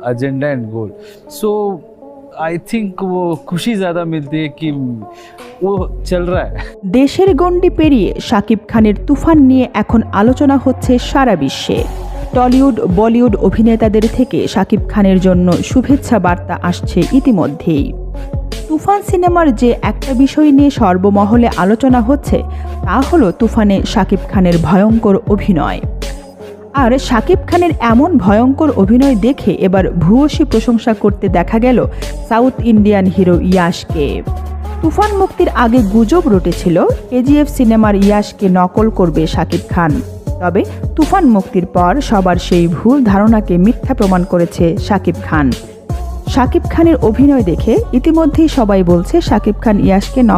Agenda and goal. So I think वो खुशी ज़्यादा मिलती है कि वो चल रहा है. দেশের গণ্ডি পেরিয়ে শাকিব খানের তুফান নিয়ে এখন আলোচনা হচ্ছে সারা বিশ্বে। টলিউড বলিউড অভিনেতাদের থেকে শাকিব খানের জন্য শুভেচ্ছা বার্তা আসছে ইতিমধ্যেই। তুফান সিনেমার যে একটা বিষয় নিয়ে সর্বমহলে আলোচনা হচ্ছে তা হলো তুফানে শাকিব খানের ভয়ঙ্কর অভিনয়। আর শাকিব খানের এমন ভয়ঙ্কর অভিনয় দেখে এবার ভূয়সী প্রশংসা করতে দেখা গেল সাউথ ইন্ডিয়ান হিরো ইয়াশকে। তুফান মুক্তির আগে গুজব রটেছিল কেজিএফ সিনেমার ইয়াশকে নকল করবে শাকিব খান। তবে তুফান মুক্তির পর সবার সেই ভুল ধারণাকে মিথ্যা প্রমাণ করেছে শাকিব খান। শাকিব খানের অভিনয় দেখে ইতিমধ্যেই সবাই বলছে শাকিব খান ইয়াশকে